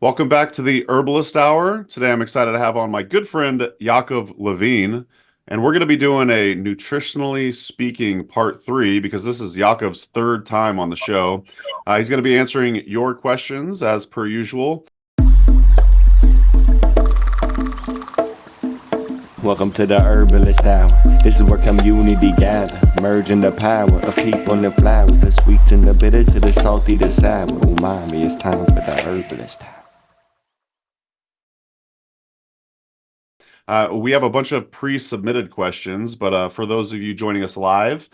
Welcome back to the Herbalist Hour. Today I'm excited to have on my good friend Yaakov Levine, and we're going to be doing a Nutritionally Speaking Part 3 because this is Yaakov's third time on the show. He's going to be answering your questions as per usual. Welcome to the Herbalist Hour. This is where community gather, merging the power of people and flowers, the sweet and the bitter to the salty, the sour. Umami, it's time for the Herbalist Hour. We have a bunch of pre-submitted questions, but for those of you joining us live,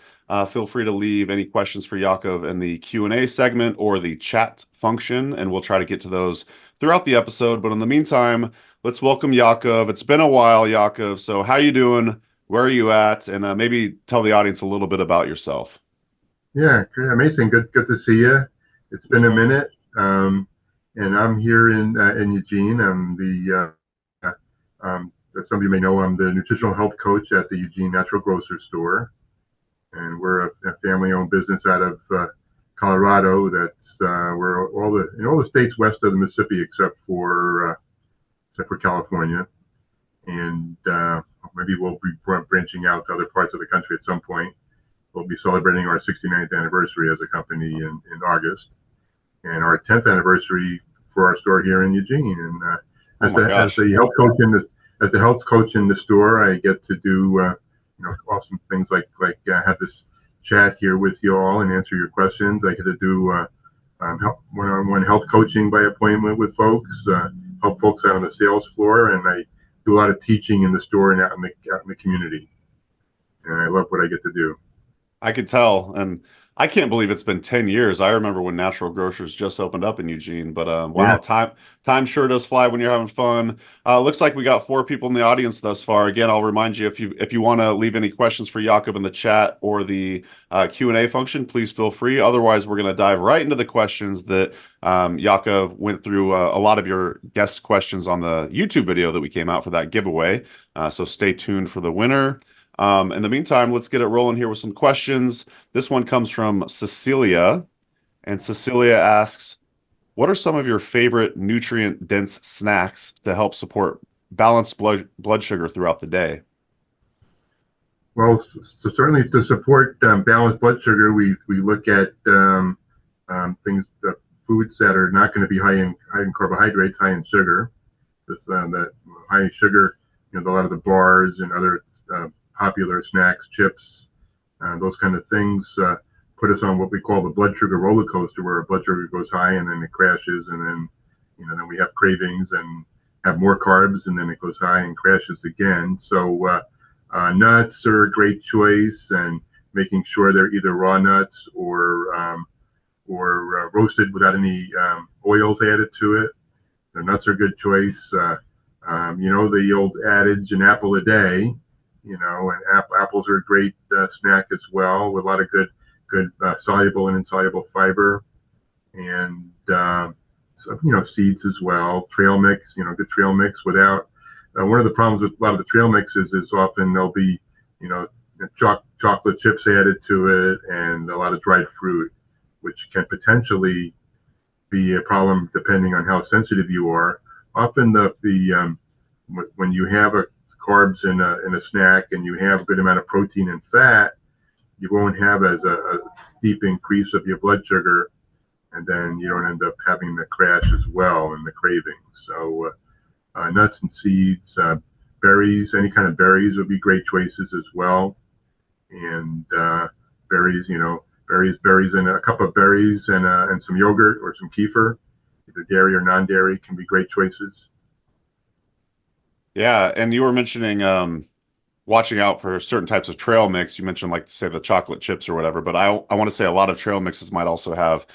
feel free to leave any questions for Yaakov in the Q&A segment or the chat function, and we'll try to get to those throughout the episode. But in the meantime, let's welcome Yaakov. It's been a while, Yaakov. So how you doing? Where are you at? And maybe tell the audience a little bit about yourself. Yeah, amazing. Good to see you. It's been a minute. And I'm here in Eugene. I'm as some of you may know, I'm the nutritional health coach at the Eugene Natural Grocers store. And we're a family-owned business out of Colorado. That's we're in all the states west of the Mississippi except for California, and maybe we'll be branching out to other parts of the country at some point. We'll be celebrating our 69th anniversary as a company in August, and our 10th anniversary for our store here in Eugene. And as the health coach in the store, I get to do awesome things like have this chat here with you all and answer your questions. I get to do one-on-one health coaching by appointment with folks. Help folks out on the sales floor, and I do a lot of teaching in the store and out in the community. And I love what I get to do. I could tell, and I can't believe it's been 10 years. I remember when Natural Grocers just opened up in Eugene, but wow, yeah. Time sure does fly when you're having fun. Looks like we got 4 people in the audience thus far. Again, I'll remind you, if you want to leave any questions for Yaakov in the chat or the Q&A function, please feel free. Otherwise, we're going to dive right into the questions that Yaakov went through a lot of your guest questions on the YouTube video that we came out for that giveaway. So stay tuned for the winner. In the meantime, let's get it rolling here with some questions. This one comes from Cecilia, and Cecilia asks, what are some of your favorite nutrient-dense snacks to help support balanced blood sugar throughout the day? Well, so certainly to support balanced blood sugar, we look at things, foods that are not going to be high in carbohydrates, high in sugar. That high in sugar, a lot of the bars and other popular snacks, chips, those kind of things put us on what we call the blood sugar roller coaster, where our blood sugar goes high and then it crashes, and then then we have cravings and have more carbs, and then it goes high and crashes again. So nuts are a great choice, and making sure they're either raw nuts or roasted without any oils added to it. The nuts are a good choice. The old adage, an apple a day. And apples are a great snack as well, with a lot of good soluble and insoluble fiber, and seeds as well. Trail mix, good trail mix. Without one of the problems with a lot of the trail mixes is often there'll be chocolate chips added to it and a lot of dried fruit, which can potentially be a problem depending on how sensitive you are. Often when you have carbs in a snack and you have a good amount of protein and fat, you won't have as a steep increase of your blood sugar, and then you don't end up having the crash as well and the craving. So nuts and seeds, berries, any kind of berries would be great choices as well. And berries, berries, and a cup of berries and some yogurt or some kefir, either dairy or non-dairy, can be great choices. Yeah, and you were mentioning watching out for certain types of trail mix. You mentioned, like, say, the chocolate chips or whatever, but I want to say a lot of trail mixes might also have,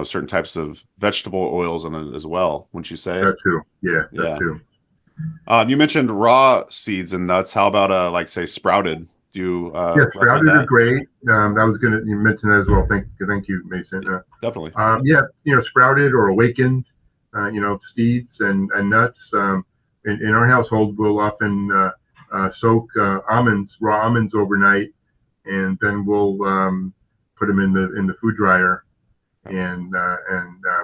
certain types of vegetable oils in it as well, wouldn't you say? That too. Yeah, that too. You mentioned raw seeds and nuts. How about like, say, sprouted? Do you yeah, sprouted are great. You mentioned that as well. Thank you, Mason. Definitely. Sprouted or awakened, seeds and nuts. In our household, we'll often soak raw almonds overnight, and then we'll put them in the food dryer, and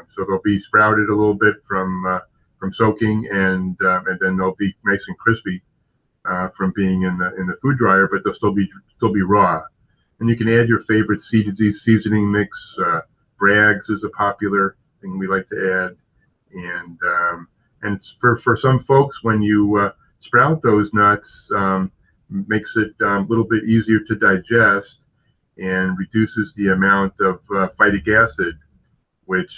so they'll be sprouted a little bit from from soaking, and then they'll be nice and crispy from being in the food dryer, but they'll still be raw. And you can add your favorite seasoning mix. Bragg's is a popular thing we like to add, and for some folks, when you sprout those nuts, makes it a little bit easier to digest and reduces the amount of phytic acid, which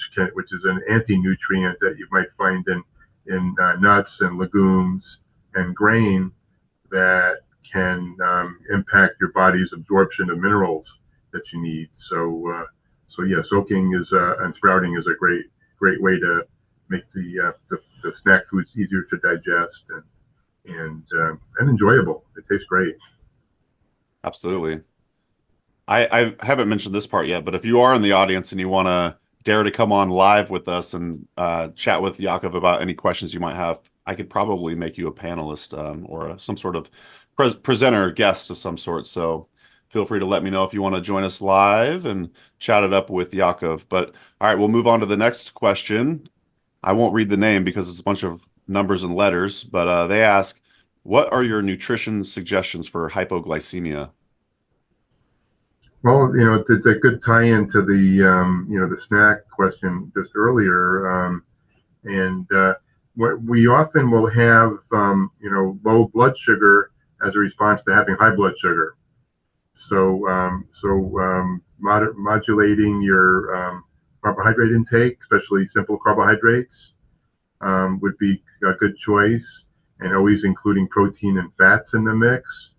is an anti-nutrient that you might find in nuts and legumes and grain that can impact your body's absorption of minerals that you need. So yeah, soaking and sprouting is a great way to make the snack foods easier to digest and enjoyable. It tastes great. Absolutely. I haven't mentioned this part yet, but if you are in the audience and you want to dare to come on live with us and chat with Yaakov about any questions you might have, I could probably make you a panelist or some sort of presenter guest of some sort. So feel free to let me know if you want to join us live and chat it up with Yaakov. But all right, we'll move on to the next question. I won't read the name because it's a bunch of numbers and letters, but they ask, what are your nutrition suggestions for hypoglycemia? Well, it's a good tie-in to the snack question just earlier, and what we often will have, low blood sugar as a response to having high blood sugar. So, modulating your carbohydrate intake, especially simple carbohydrates, would be a good choice, and always including protein and fats in the mix.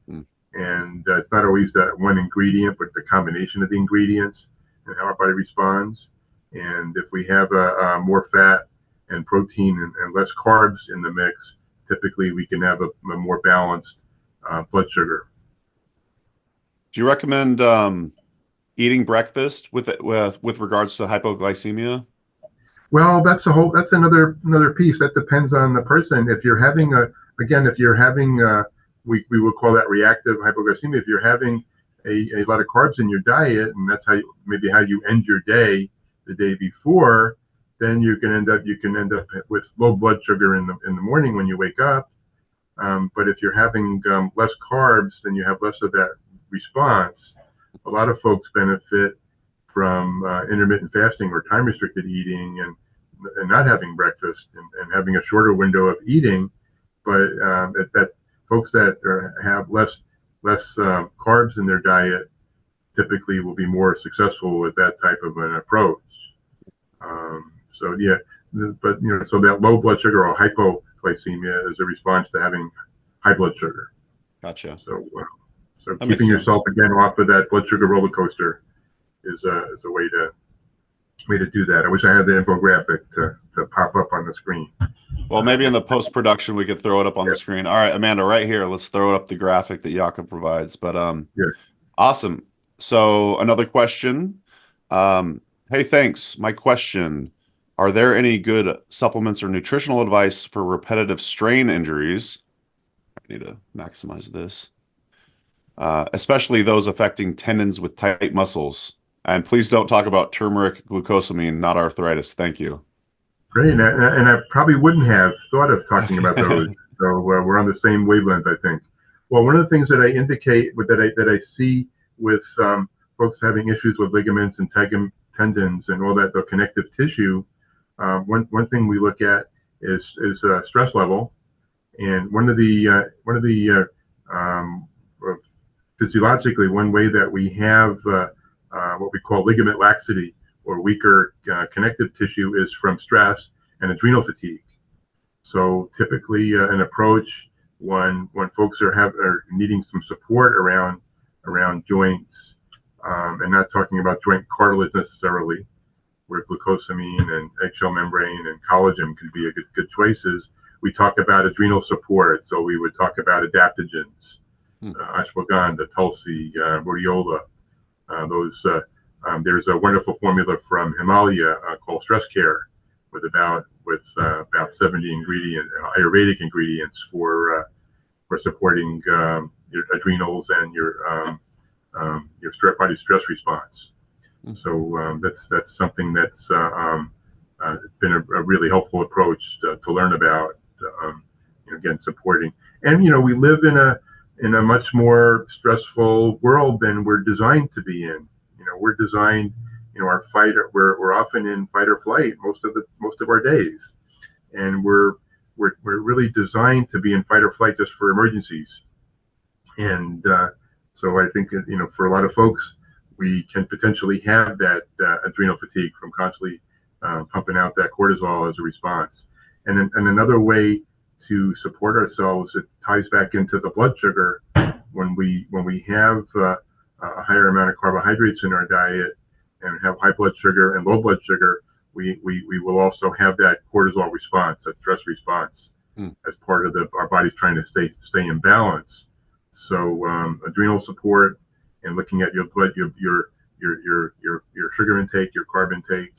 And it's not always that one ingredient, but the combination of the ingredients and how our body responds. And if we have more fat and protein and less carbs in the mix, typically we can have a more balanced blood sugar. Do you recommend eating breakfast with regards to hypoglycemia? Well, that's another piece. That depends on the person. If you're having we would call that reactive hypoglycemia. If you're having a lot of carbs in your diet, and that's maybe how you end your day the day before, then you can end up with low blood sugar in the morning when you wake up. But if you're having less carbs, then you have less of that response. A lot of folks benefit from intermittent fasting or time restricted eating and not having breakfast and having a shorter window of eating. But that folks that have less carbs in their diet typically will be more successful with that type of an approach. So yeah, but so that low blood sugar or hypoglycemia is a response to having high blood sugar. Gotcha. So keeping yourself again off of that blood sugar roller coaster is a way to do that. I wish I had the infographic to pop up on the screen. Well, maybe in the post-production we could throw it up on the screen. All right, Amanda, right here, let's throw up the graphic that Yaakov provides. But awesome. So another question. Hey, thanks. My question, are there any good supplements or nutritional advice for repetitive strain injuries? I need to maximize this. Especially those affecting tendons with tight muscles. And please don't talk about turmeric glucosamine, not arthritis. Thank you. Great, and I probably wouldn't have thought of talking about those. So we're on the same wavelength, I think. Well, one of the things that I indicate that I see with folks having issues with ligaments and tendons and all that, the connective tissue, one thing we look at is stress level, and one of the physiologically, one way that we have what we call ligament laxity or weaker connective tissue is from stress and adrenal fatigue. So typically an approach when folks are needing some support around joints, and not talking about joint cartilage necessarily, where glucosamine and eggshell membrane and collagen can be a good choices. We talk about adrenal support, so we would talk about adaptogens, ashwagandha, tulsi, rhodiola. There's a wonderful formula from Himalaya called Stress Care with about 70 Ayurvedic ingredients for supporting your adrenals and your body stress response. So that's something that's it's been a really helpful approach to learn about. Again, supporting, and we live in a much more stressful world than we're designed to be in. We're designed, our fight. We're often in fight or flight most of our days, and we're really designed to be in fight or flight just for emergencies. And so I think for a lot of folks, we can potentially have that adrenal fatigue from constantly pumping out that cortisol as a response. And another way to support ourselves, it ties back into the blood sugar. When we have a higher amount of carbohydrates in our diet and have high blood sugar and low blood sugar, we will also have that cortisol response, that stress response, as part of our body's trying to stay in balance. So adrenal support and looking at your blood, your sugar intake, your carb intake.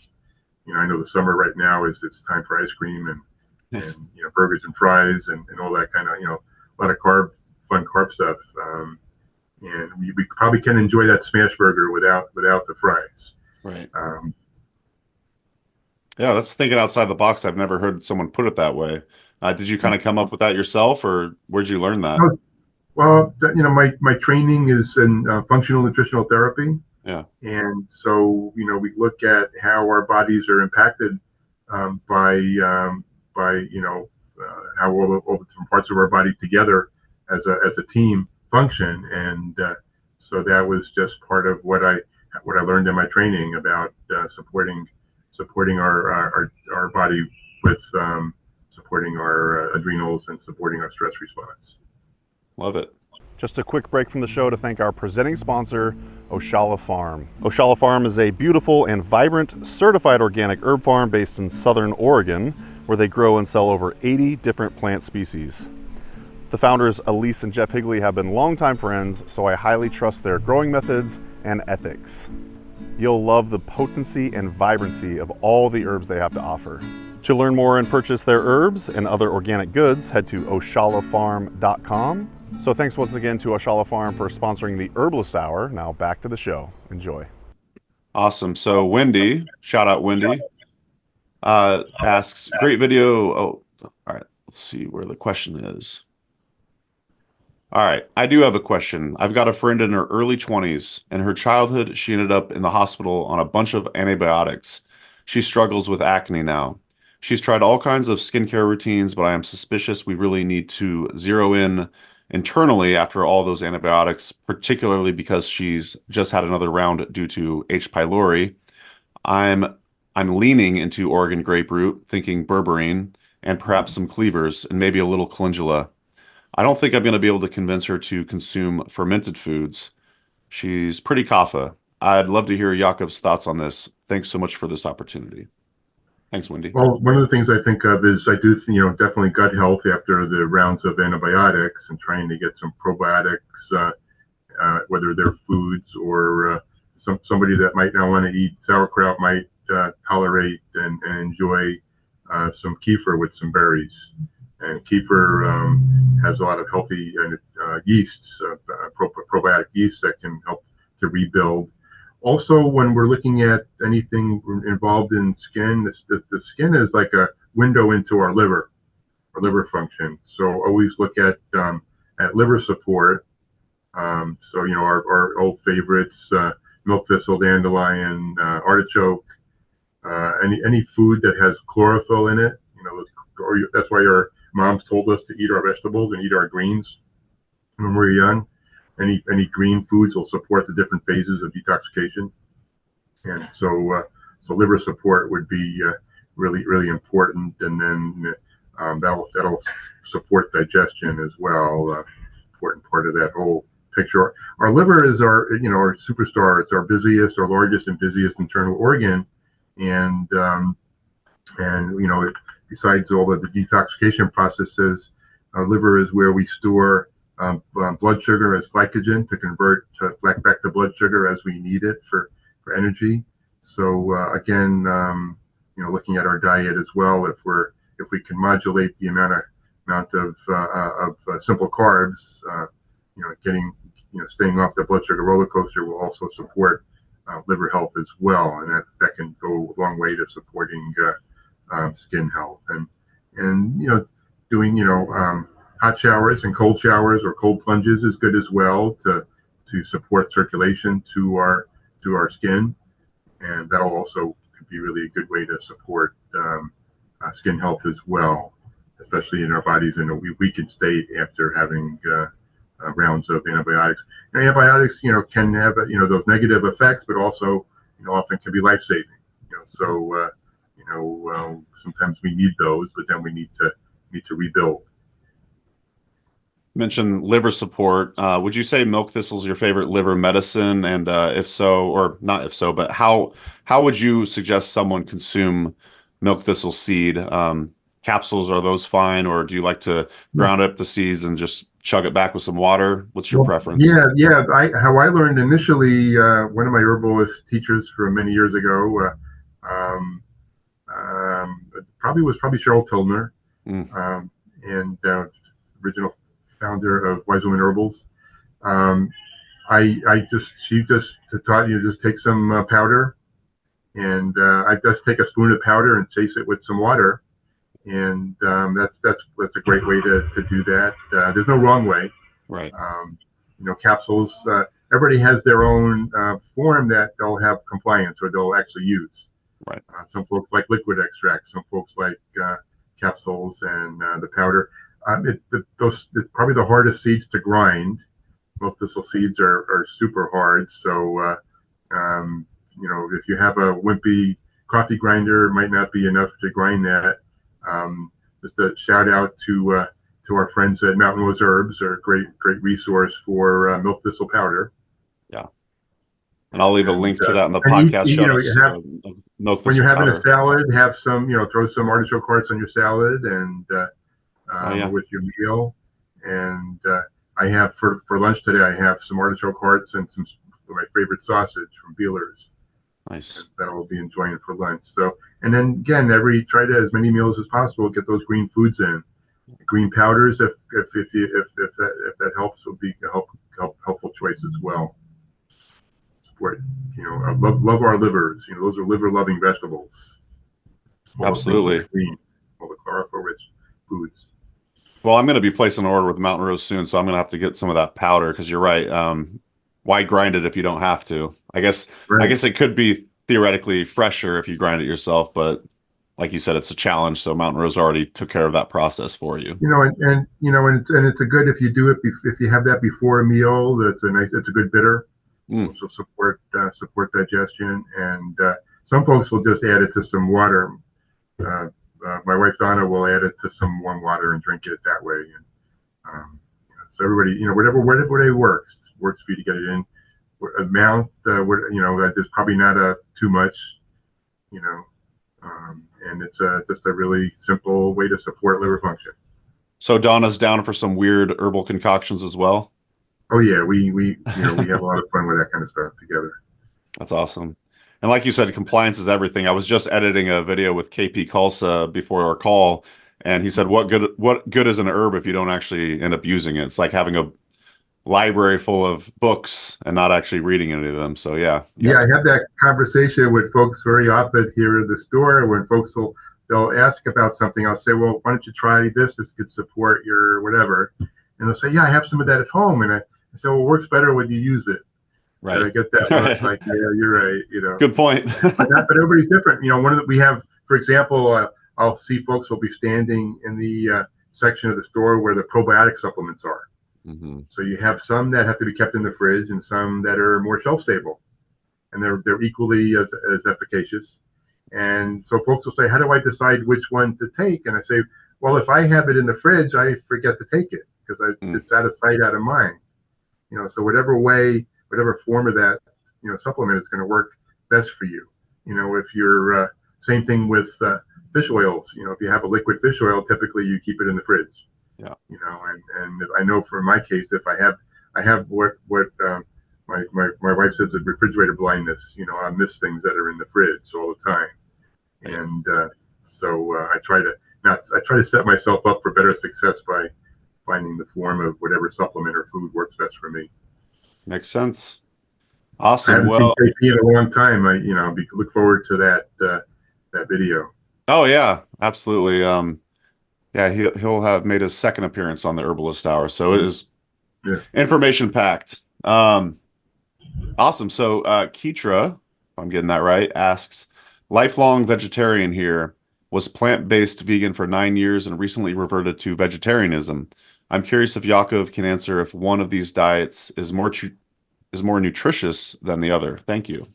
I know the summer right now it's time for ice cream and burgers and fries and all that kind of a lot of fun carb stuff. And we probably can enjoy that smash burger without the fries. Right. Yeah, that's thinking outside the box. I've never heard someone put it that way. Did you kind of come up with that yourself, or where'd you learn that? Well, my training is in functional nutritional therapy. Yeah. And so, we look at how our bodies are impacted by how all the different parts of our body together as a team function. And so that was just part of what I learned in my training about supporting our body with supporting our adrenals and supporting our stress response. Love it. Just a quick break from the show to thank our presenting sponsor, Oshala Farm. Oshala Farm is a beautiful and vibrant certified organic herb farm based in Southern Oregon, where they grow and sell over 80 different plant species. The founders, Elise and Jeff Higley, have been longtime friends, so I highly trust their growing methods and ethics. You'll love the potency and vibrancy of all the herbs they have to offer. To learn more and purchase their herbs and other organic goods, head to oshalafarm.com. So thanks once again to Oshala Farm for sponsoring the Herbalist Hour. Now back to the show. Enjoy. Awesome. So Wendy, shout out Wendy, asks, great video. Oh, all right. Let's see where the question is. All right. I do have a question. I've got a friend in her early 20s. In her childhood, she ended up in the hospital on a bunch of antibiotics. She struggles with acne now. She's tried all kinds of skincare routines, but I am suspicious we really need to zero in internally after all those antibiotics, particularly because she's just had another round due to H. pylori. I'm leaning into Oregon grapefruit, thinking berberine, and perhaps some cleavers, and maybe a little calendula. I don't think I'm going to be able to convince her to consume fermented foods. She's pretty kapha. I'd love to hear Yaakov's thoughts on this. Thanks so much for this opportunity. Thanks, Wendy. Well, one of the things I think of is I do, definitely gut health after the rounds of antibiotics and trying to get some probiotics, whether they're foods or somebody that might not want to eat sauerkraut might tolerate and enjoy some kefir with some berries. And kefir has a lot of healthy yeasts, probiotic yeasts that can help to rebuild. Also, when we're looking at anything involved in skin, the skin is like a window into our liver function. So always look at liver support. So our old favorites, milk thistle, dandelion, artichoke, any food that has chlorophyll in it. That's why our moms told us to eat our vegetables and eat our greens when we were young. Any green foods will support the different phases of detoxification, and so liver support would be really important, and then that'll support digestion as well. Important part of that whole picture. Our liver is our superstar. It's our largest and busiest internal organ, and besides all of the detoxification processes, our liver is where we store blood sugar as glycogen to convert back to blood sugar as we need it for energy. So again, looking at our diet as well, if we can modulate the amount of simple carbs, staying off the blood sugar roller coaster will also support liver health as well, and that can go a long way to supporting skin health. And doing hot showers and cold showers or cold plunges is good as well to support circulation to our skin, and that'll also be really a good way to support skin health as well, especially in our bodies in a weakened state after having rounds of antibiotics. And antibiotics, can have those negative effects, but also often can be life-saving. So sometimes we need those, but then we need to rebuild. Mentioned liver support. Would you say milk thistle is your favorite liver medicine? And if so, or not if so, but how would you suggest someone consume milk thistle seed? Capsules, are those fine, or do you like to ground up the seeds and just chug it back with some water? What's your preference? Yeah. How I learned initially, one of my herbalist teachers from many years ago, probably Cheryl Tilner, and original founder of Wise Women Herbals. She just taught you just take some powder, and I just take a spoon of powder and chase it with some water, and that's a great way to do that. There's no wrong way. Right. Capsules. Everybody has their own form that they'll have compliance or they'll actually use. Right. Some folks like liquid extract. Some folks like capsules and the powder. It's probably the hardest seeds to grind. Most thistle seeds are super hard. So, if you have a wimpy coffee grinder, it might not be enough to grind that. Just a shout out to our friends at Mountain Rose Herbs, are a great resource for milk thistle powder. Yeah. And I'll leave a link to that in the podcast show notes. When you're having a salad, have some, throw some artichoke hearts on your salad and with your meal. And I have for lunch today, I have some artichoke hearts and some of my favorite sausage from Beeler's. Nice. That I'll be enjoying for lunch. So, and then again, try to as many meals as possible, get those green foods in. Green powders, if that helps, will be a helpful choice as well. Support, love our livers. Those are liver-loving vegetables. Absolutely. All the chlorophyll-rich foods. Well, I'm going to be placing an order with Mountain Rose soon, so I'm going to have to get some of that powder because you're right. Why grind it if you don't have to? I guess it could be theoretically fresher if you grind it yourself, but like you said, it's a challenge. So Mountain Rose already took care of that process for you. And it's a good if you do it if you have that before a meal. It's a good bitter. So support digestion, and some folks will just add it to some water. My wife Donna will add it to some warm water and drink it that way. And so everybody, whatever works for you to get it in. Amount, there's probably not too much, and it's just a really simple way to support liver function. So Donna's down for some weird herbal concoctions as well. Oh yeah, we have a lot of fun with that kind of stuff together. That's awesome. And like you said, compliance is everything. I was just editing a video with KP Kalsa before our call, and he said, what good is an herb if you don't actually end up using it? It's like having a library full of books and not actually reading any of them. So yeah, I have that conversation with folks very often here at the store. When folks they'll ask about something, I'll say, well, why don't you try this? This could support your whatever. And they'll say, yeah, I have some of that at home. And I say, well, it works better when you use it. Right. And I get that. Right. Like, yeah, you're right. Good point. but everybody's different. We have, for example, I'll see folks will be standing in the section of the store where the probiotic supplements are. Mm-hmm. So you have some that have to be kept in the fridge and some that are more shelf stable, and they're equally as efficacious. And so folks will say, how do I decide which one to take? And I say, well, if I have it in the fridge, I forget to take it because it's out of sight, out of mind. So whatever form of that, supplement is going to work best for you. If you're same thing with fish oils. If you have a liquid fish oil, typically you keep it in the fridge. Yeah. And I know for my case, if I have what my wife says is refrigerator blindness. I miss things that are in the fridge all the time, and so I try to set myself up for better success by finding the form of whatever supplement or food works best for me. Makes sense. Awesome. I haven't seen KP in a long time. I look forward to that video. Oh yeah, Absolutely. Yeah, he'll have made his second appearance on the Herbalist Hour, so it is Yeah. information packed. Awesome. So Keitra, if I'm getting that right, asks, lifelong vegetarian here, was plant-based vegan for 9 years and recently reverted to vegetarianism. I'm curious if Yaakov can answer if one of these diets is more nutritious than the other. Thank you.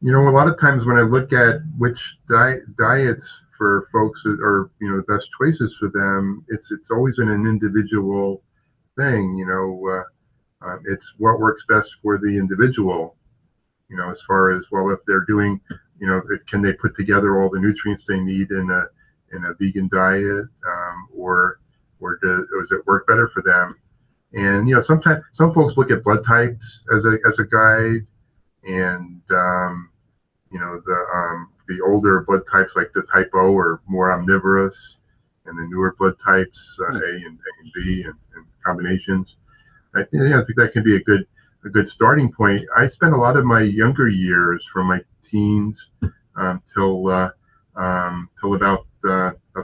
You know, a lot of times when I look at which diets for folks that are, you know, the best choices for them, it's always an individual thing. You know, it's what works best for the individual. You know, as far as, well, if they're doing, you know, can they put together all the nutrients they need in a vegan diet, or does it work better for them? And you know, sometimes some folks look at blood types as a guide, and you know, the older blood types like the type O are more omnivorous, and the newer blood types A and B and combinations. I think that can be a good starting point. I spent a lot of my younger years, from my teens till about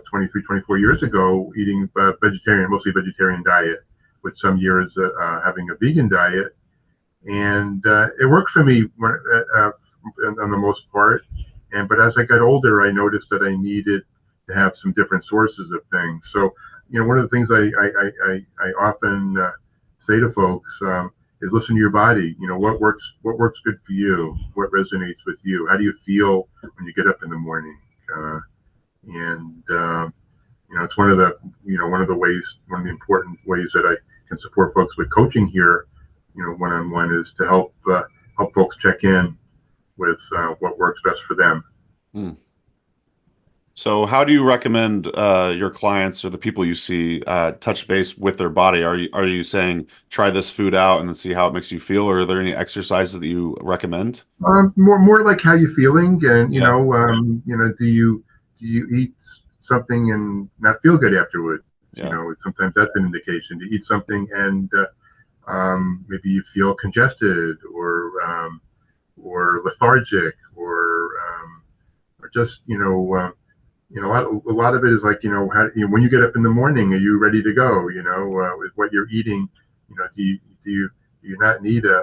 23, 24 years ago, eating vegetarian, mostly vegetarian diet, with some years having a vegan diet, and it worked for me on the most part. But as I got older, I noticed that I needed to have some different sources of things. So, you know, one of the things I often say to folks is listen to your body. You know, what works good for you, what resonates with you, how do you feel when you get up in the morning, and you know, it's one of the important ways that I can support folks with coaching here, you know, one-on-one, is to help folks check in with what works best for them. Hmm. So how do you recommend your clients or the people you see touch base with their body? Are you saying try this food out and then see how it makes you feel, or are there any exercises that you recommend? More like how you're feeling, and Yeah. you know, do you eat something and not feel good afterwards? Yeah. You know, sometimes that's an indication. You eat something and maybe you feel congested, or lethargic, or just, you know, a lot of it is like, you know, when you get up in the morning, are you ready to go? You know, with what you're eating, you know, do you not need a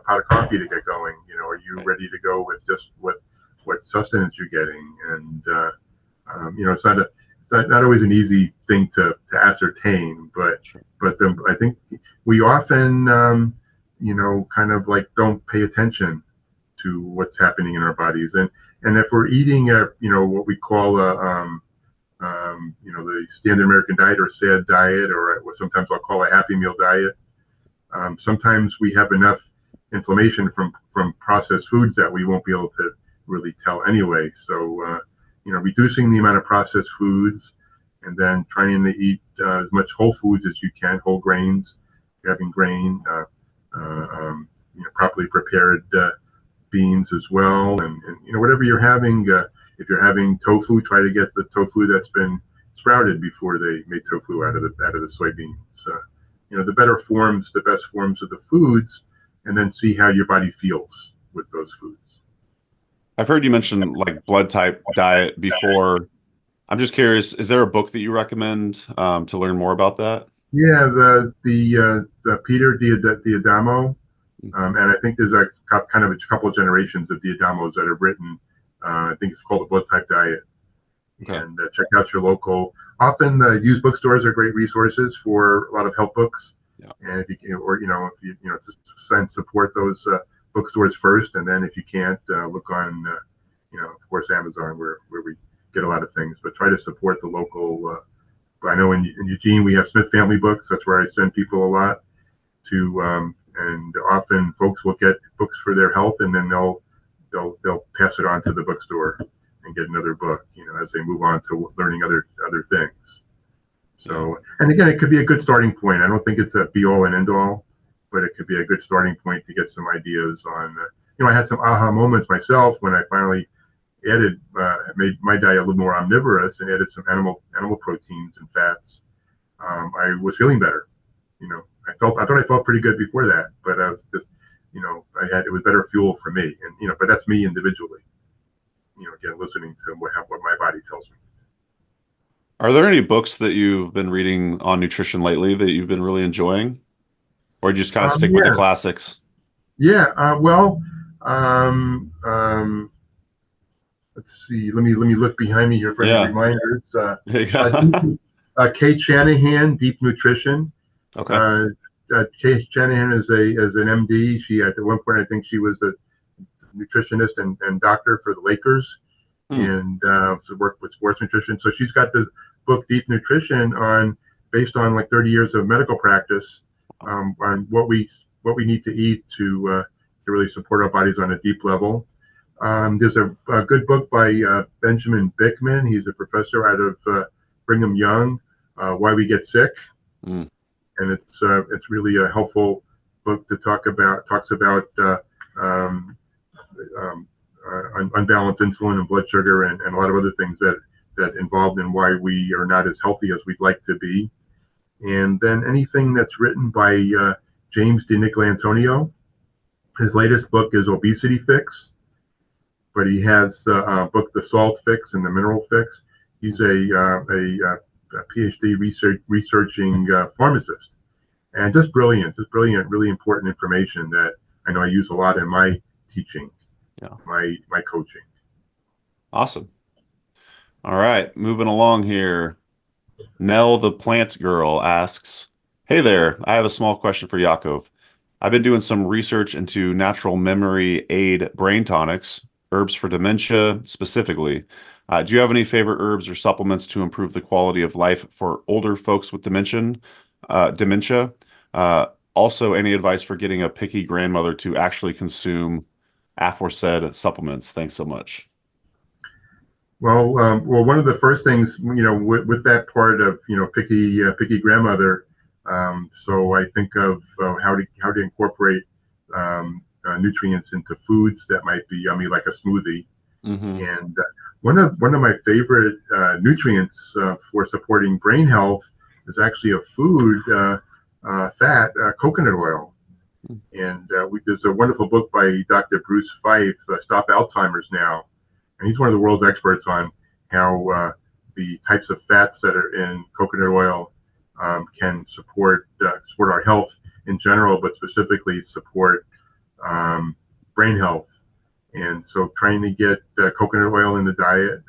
pot of coffee to get going? You know, are you ready to go with just what sustenance you're getting? And you know, it's not always an easy thing to ascertain, but I think we often you know, kind of like don't pay attention to what's happening in our bodies, and if we're eating you know, what we call you know, the standard American diet or SAD diet, or what sometimes I'll call a Happy Meal diet, sometimes we have enough inflammation from processed foods that we won't be able to really tell anyway. So you know, reducing the amount of processed foods, and then trying to eat as much whole foods as you can, whole grains, if you're having grain, you know, properly prepared beans as well, and you know, whatever you're having. If you're having tofu, try to get the tofu that's been sprouted before they made tofu out of the soybeans. You know, the best forms of the foods, and then see how your body feels with those foods. I've heard you mention like blood type diet before. I'm just curious, is there a book that you recommend to learn more about that? Yeah, the Peter D'Adamo, and I think there's kind of a couple of generations of D'Adamos that have written. I think it's called the Blood Type Diet. Okay. And check out your local. Often used bookstores are great resources for a lot of health books. Yeah. And if you can, or you know, to support those bookstores first, and then if you can't, look on, you know, of course, Amazon, where we get a lot of things. But try to support the local. I know in Eugene we have Smith Family Books. That's where I send people a lot to, and often folks will get books for their health, and then they'll pass it on to the bookstore and get another book, you know, as they move on to learning other things. So, and again, it could be a good starting point. I don't think it's a be all and end all, but it could be a good starting point to get some ideas on. You know, I had some aha moments myself when I finally made my diet a little more omnivorous and added some animal proteins and fats. I was feeling better. You know, I thought I felt pretty good before that, but I was just, you know, it was better fuel for me, and you know, but that's me individually. You know, again, listening to what my body tells me. Are there any books that you've been reading on nutrition lately that you've been really enjoying? Or you just kind of stick with the Yeah, classics? yeah. Um, um, let's see. Let me look behind me here for any Yeah. reminders. There you Uh, go. Kate Shanahan, Deep Nutrition. Okay. Uh, Kate Shanahan is an MD. She at one point I think she was the nutritionist and doctor for the Lakers, Hmm. and so worked with sports nutrition. So she's got this book Deep Nutrition on based on like 30 years of medical practice on what we need to eat to really support our bodies on a deep level. There's a good book by Benjamin Bickman. He's a professor out of Brigham Young, Why We Get Sick, Hmm. and it's really a helpful book to talk about. Talks about um, unbalanced insulin and blood sugar and a lot of other things that involved in why we are not as healthy as we'd like to be. And then anything that's written by James DiNicolantonio. His latest book is Obesity Fix, but he has the book The Salt Fix and The Mineral Fix. He's a PhD researching pharmacist, and just brilliant, really important information that I know I use a lot in my teaching, Yeah. my coaching. Awesome. All right. Moving along here. Nell the Plant Girl asks, "Hey there, I have a small question for Yaakov. I've been doing some research into natural memory aid brain tonics, herbs for dementia specifically. Do you have any favorite herbs or supplements to improve the quality of life for older folks with dementia? Also, any advice for getting a picky grandmother to actually consume aforesaid supplements? Thanks so much." Well, one of the first things, with that part of, picky grandmother. So I think of how to incorporate nutrients into foods that might be yummy, like a smoothie. Hmm. And one of my favorite nutrients for supporting brain health is actually a food fat, coconut oil. And there's a wonderful book by Dr. Bruce Fife, Stop Alzheimer's Now, and he's one of the world's experts on how the types of fats that are in coconut oil can support our health in general, but specifically support brain health. And so, trying to get coconut oil in the diet.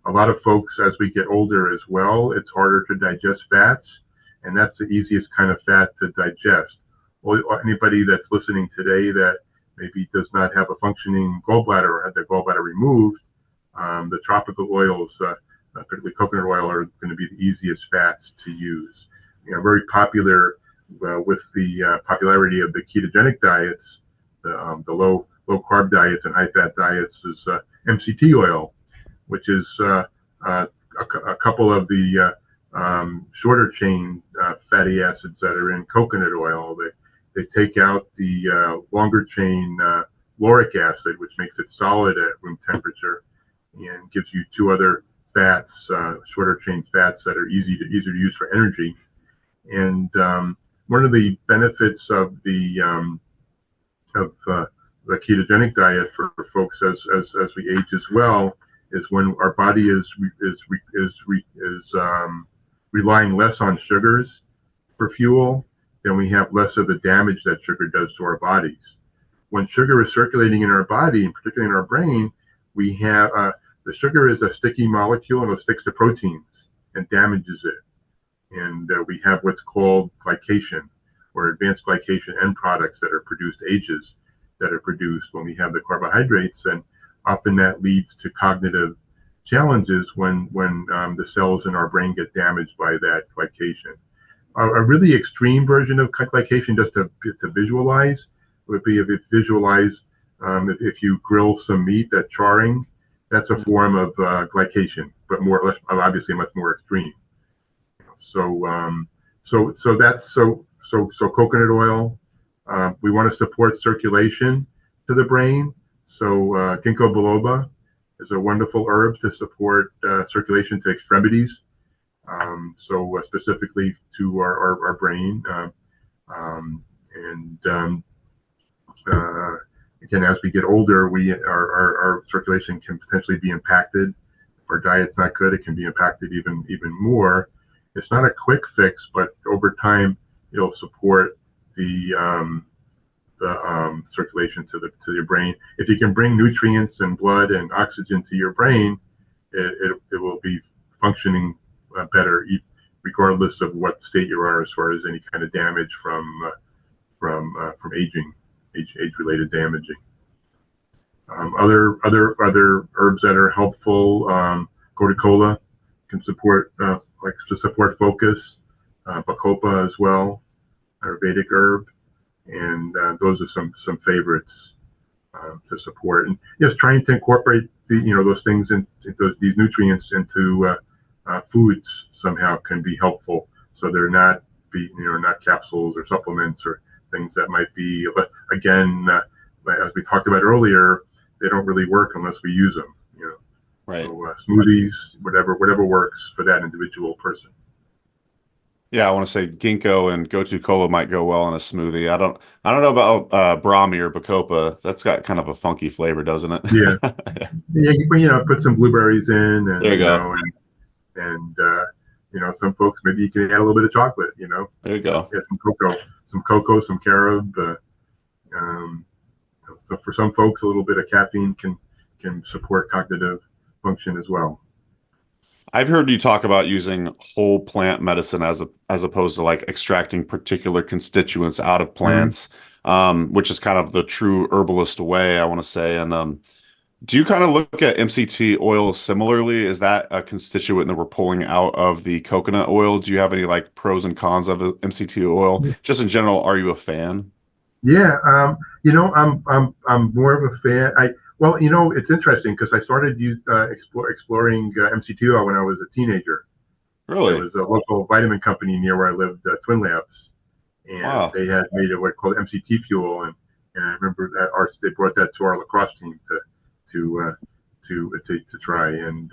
A lot of folks, as we get older as well, it's harder to digest fats, and that's the easiest kind of fat to digest. Well, anybody that's listening today that maybe does not have a functioning gallbladder or had their gallbladder removed, the tropical oils, particularly coconut oil, are going to be the easiest fats to use. Very popular with the popularity of the ketogenic diets, the low carb diets and high fat diets is MCT oil, which is a couple of the shorter chain fatty acids that are in coconut oil. They take out the longer chain lauric acid, which makes it solid at room temperature, and gives you two other fats, shorter chain fats that are easier to use for energy. And one of the benefits of the ketogenic diet for folks as we age as well is when our body is relying less on sugars for fuel, then we have less of the damage that sugar does to our bodies. When sugar is circulating in our body, and particularly in our brain, we have the sugar is a sticky molecule and it sticks to proteins and damages it. And we have what's called glycation or advanced glycation end products that are produced, AGEs that are produced when we have the carbohydrates. And often that leads to cognitive challenges when the cells in our brain get damaged by that glycation. A really extreme version of glycation, just to visualize, would be if you visualize if you grill some meat, that charring, that's a form of glycation, but obviously much more extreme. So that's coconut oil. We want to support circulation to the brain. So ginkgo biloba is a wonderful herb to support circulation to extremities. Specifically to our brain. And again, as we get older, our circulation can potentially be impacted our diet's not good, it can be impacted even more. It's not a quick fix, but over time, it'll support the circulation to your brain. If you can bring nutrients and blood and oxygen to your brain, it will be functioning better, regardless of what state you are as far as any kind of damage from aging, age-related damaging. Other herbs that are helpful, corticola can support to support focus, bacopa as well, Ayurvedic herb, and those are some favorites to support. And yes, trying to incorporate those things these nutrients into foods somehow can be helpful, so they're not not capsules or supplements or things that might be, again, as we talked about earlier, they don't really work unless we use them. Right. So smoothies, whatever works for that individual person. Yeah, I want to say ginkgo and gotu kola might go well in a smoothie. I don't know about Brahmi or bacopa. That's got kind of a funky flavor, doesn't it? Yeah. Yeah, put some blueberries in, and there you go. And some folks, maybe you can add a little bit of chocolate. There you go. Yeah, some cocoa, some carob. So for some folks, a little bit of caffeine can support cognitive function as well. I've heard you talk about using whole plant medicine as opposed to like extracting particular constituents out of plants, which is kind of the true herbalist way, I want to say. And do you kind of look at MCT oil similarly? Is that a constituent that we're pulling out of the coconut oil? Do you have any like pros and cons of MCT oil? Just in general, are you a fan? Yeah, I'm more of a fan. It's interesting because I started exploring MCT oil when I was a teenager. Really? There was a local vitamin company near where I lived, Twin Labs, and they had made what called MCT fuel, and I remember that they brought that to our lacrosse team to try, and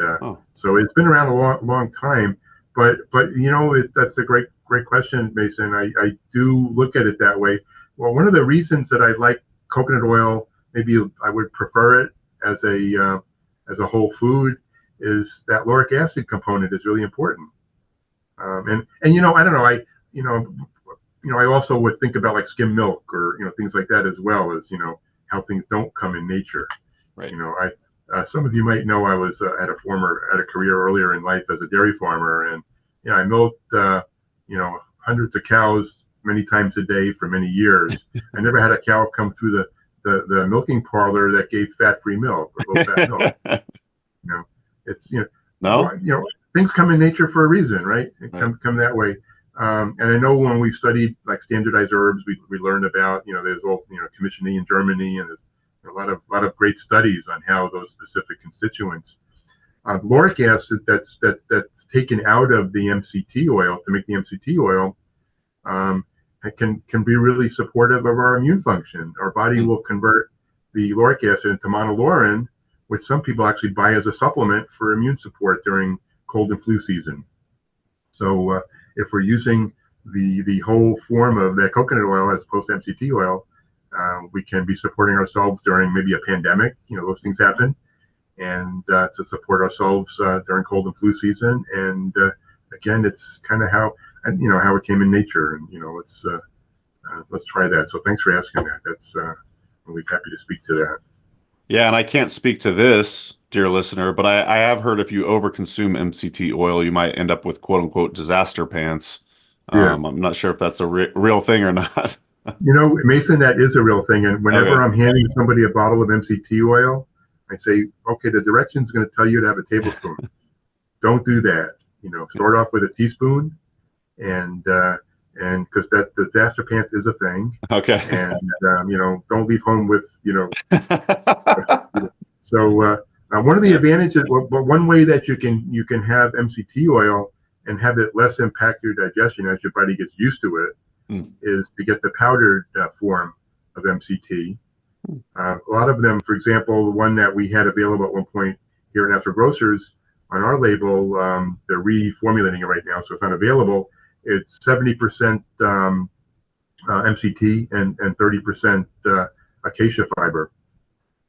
so it's been around a long time. But that's a great question, Mason. I do look at it that way. Well, one of the reasons that I like coconut oil, maybe I would prefer it as a whole food, is that lauric acid component is really important. And I don't know, I also would think about like skim milk or things like that, as well as how things don't come in nature. Right. Some of you might know I was had a career earlier in life as a dairy farmer, and I milked hundreds of cows many times a day for many years. I never had a cow come through the milking parlor that gave fat-free milk or low-fat milk. It's no, things come in nature for a reason, right? Come that way. And I know when we studied like standardized herbs, we learned about there's commissioning in Germany, and there's a lot of great studies on how those specific constituents. Lauric acid that's taken out of the MCT oil to make the MCT oil. Can be really supportive of our immune function. Our body will convert the lauric acid into monolaurin, which some people actually buy as a supplement for immune support during cold and flu season. So if we're using the whole form of that coconut oil as opposed to MCT oil, we can be supporting ourselves during maybe a pandemic. Those things happen, and to support ourselves during cold and flu season. And again, it's kind of how it came in nature, and let's try that. So thanks for asking that. That's really happy to speak to that. Yeah, and I can't speak to this, dear listener, but I have heard if you overconsume MCT oil, you might end up with quote unquote disaster pants. I'm not sure if that's a real thing or not. Mason, that is a real thing. And whenever I'm handing somebody a bottle of MCT oil, I say, okay, the directions is going to tell you to have a tablespoon. Don't do that. Start off with a teaspoon. And because that disaster pants is a thing. Okay. And don't leave home with So one of the advantages, but one way that you can have MCT oil and have it less impact your digestion as your body gets used to it, is to get the powdered form of MCT. A lot of them, for example, the one that we had available at one point here at Natural Grocers on our label, they're reformulating it right now, so it's not available. It's 70% MCT and 30% acacia fiber.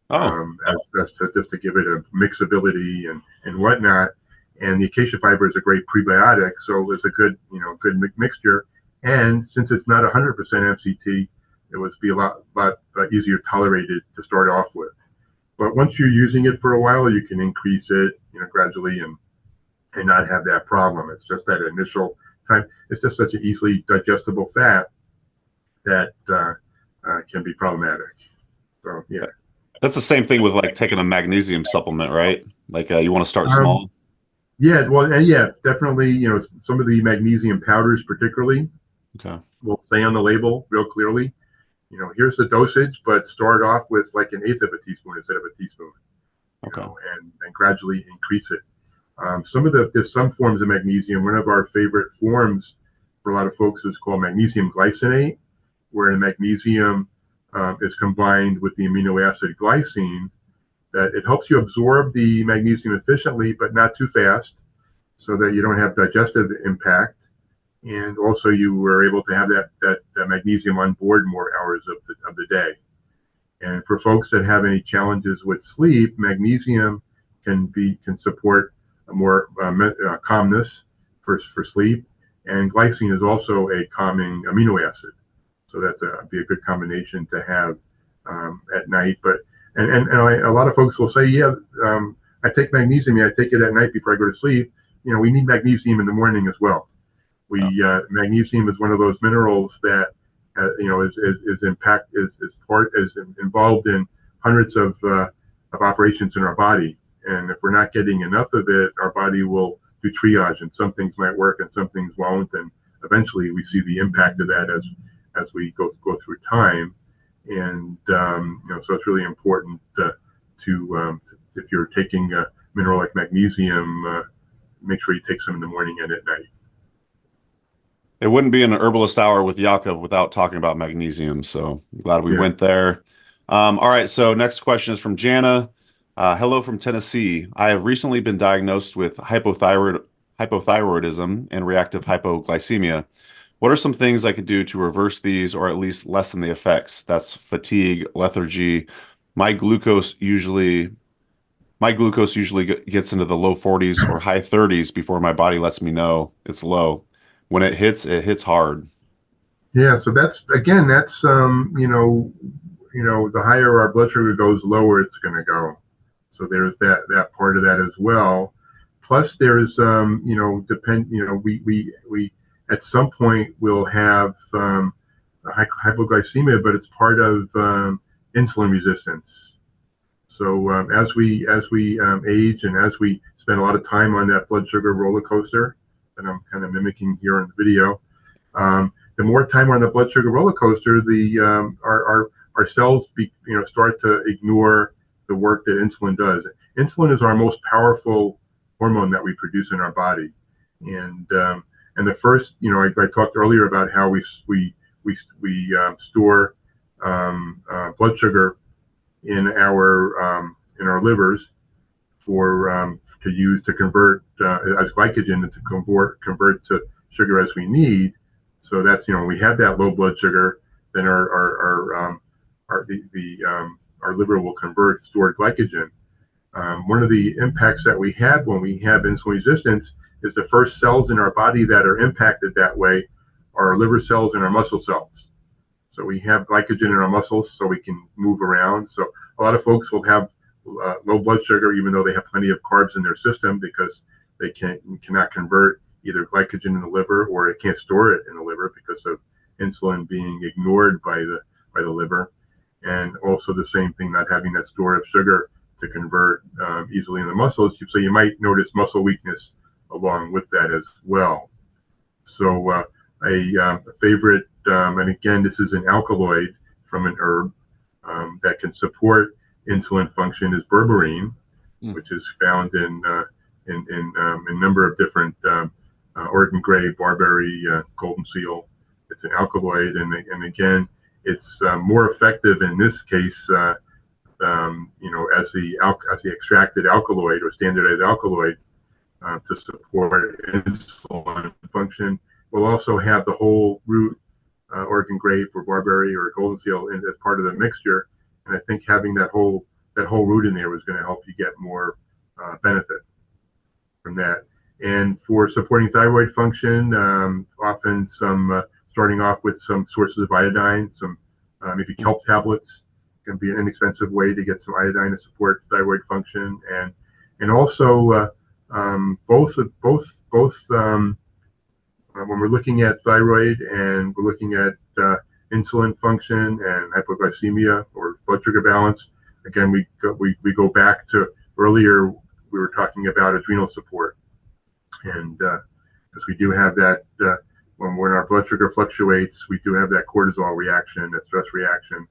Just to give it a mixability and whatnot. And the acacia fiber is a great prebiotic, so it's a good, good mixture. And since it's not 100% MCT, it would be a lot easier tolerated to start off with. But once you're using it for a while, you can increase it, gradually and not have that problem. It's just that initial time. It's just such an easily digestible fat that can be problematic. So yeah. That's the same thing with like taking a magnesium supplement, right? Like you want to start small. Yeah, well, and yeah, definitely. Some of the magnesium powders, particularly, will say on the label real clearly, here's the dosage, but start off with like an eighth of a teaspoon instead of a teaspoon, and gradually increase it. There's some forms of magnesium. One of our favorite forms for a lot of folks is called magnesium glycinate, where the magnesium is combined with the amino acid glycine, that it helps you absorb the magnesium efficiently, but not too fast, so that you don't have digestive impact. And also you were able to have that magnesium on board more hours of the day. And for folks that have any challenges with sleep, magnesium can support a more calmness for sleep. And glycine is also a calming amino acid. So that's be a good combination to have at night. But and a lot of folks will say, I take magnesium. I take it at night before I go to sleep. We need magnesium in the morning as well. Magnesium is one of those minerals that is involved in hundreds of operations in our body. And if we're not getting enough of it, our body will do triage, and some things might work and some things won't. And eventually we see the impact of that as we go through time. And so it's really important to if you're taking a mineral like magnesium, make sure you take some in the morning and at night. It wouldn't be an herbalist hour with Yaakov without talking about magnesium. So I'm glad we went there. All right. So next question is from Jana. Hello from Tennessee. I have recently been diagnosed with hypothyroidism and reactive hypoglycemia. What are some things I could do to reverse these, or at least lessen the effects? That's fatigue, lethargy. My glucose usually gets into the low 40s or high 30s before my body lets me know it's low. When it hits hard. Yeah, so that's the higher our blood sugar goes, lower it's going to go. So there's that part of that as well. Plus, there's we at some point will have hypoglycemia, but it's part of insulin resistance. So as we age and as we spend a lot of time on that blood sugar roller coaster that I'm kind of mimicking here in the video, the more time we're on the blood sugar roller coaster, our cells start to ignore the work that insulin does. Insulin is our most powerful hormone that we produce in our body, and the first, I talked earlier about how we store blood sugar in our livers to use to convert as glycogen and to convert to sugar as we need. So that's we have that low blood sugar, then our liver will convert stored glycogen. One of the impacts that we have when we have insulin resistance is the first cells in our body that are impacted that way are our liver cells and our muscle cells. So we have glycogen in our muscles so we can move around. So a lot of folks will have low blood sugar even though they have plenty of carbs in their system because they cannot convert either glycogen in the liver, or it can't store it in the liver because of insulin being ignored by the liver. And also the same thing, not having that store of sugar to convert easily in the muscles. So you might notice muscle weakness along with that as well. So a favorite, and again, this is an alkaloid from an herb that can support insulin function, is berberine, which is found in a number of different Oregon Grey, barberry, golden seal. It's an alkaloid, and again, it's more effective in this case, as the extracted alkaloid or standardized alkaloid to support insulin function. We'll also have the whole root, Oregon grape or barberry or golden seal as part of the mixture, and I think having that whole root in there was going to help you get more benefit. from that. And for supporting thyroid function, often some starting off with some sources of iodine, some maybe kelp tablets can be an inexpensive way to get some iodine to support thyroid function, and also both when we're looking at thyroid and we're looking at insulin function and hypoglycemia or blood sugar balance. Again, we go back to earlier. We were talking about adrenal support, and because we do have that when our blood sugar fluctuates, we do have that cortisol reaction, that stress reaction,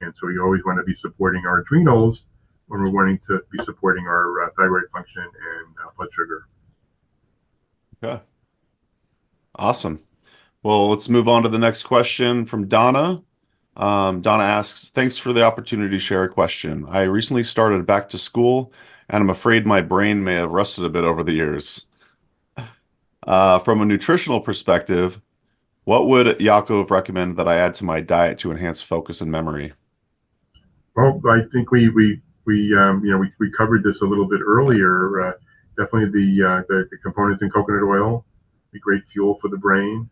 and so we always want to be supporting our adrenals when we're wanting to be supporting our thyroid function and blood sugar. Okay. Awesome. Well, let's move on to the next question from Donna. Donna asks, thanks for the opportunity to share a question. I recently started back to school, and I'm afraid my brain may have rusted a bit over the years. From a nutritional perspective, what would Yaakov recommend that I add to my diet to enhance focus and memory? Well, I think we covered this a little bit earlier. Definitely the components in coconut oil, be great fuel for the brain,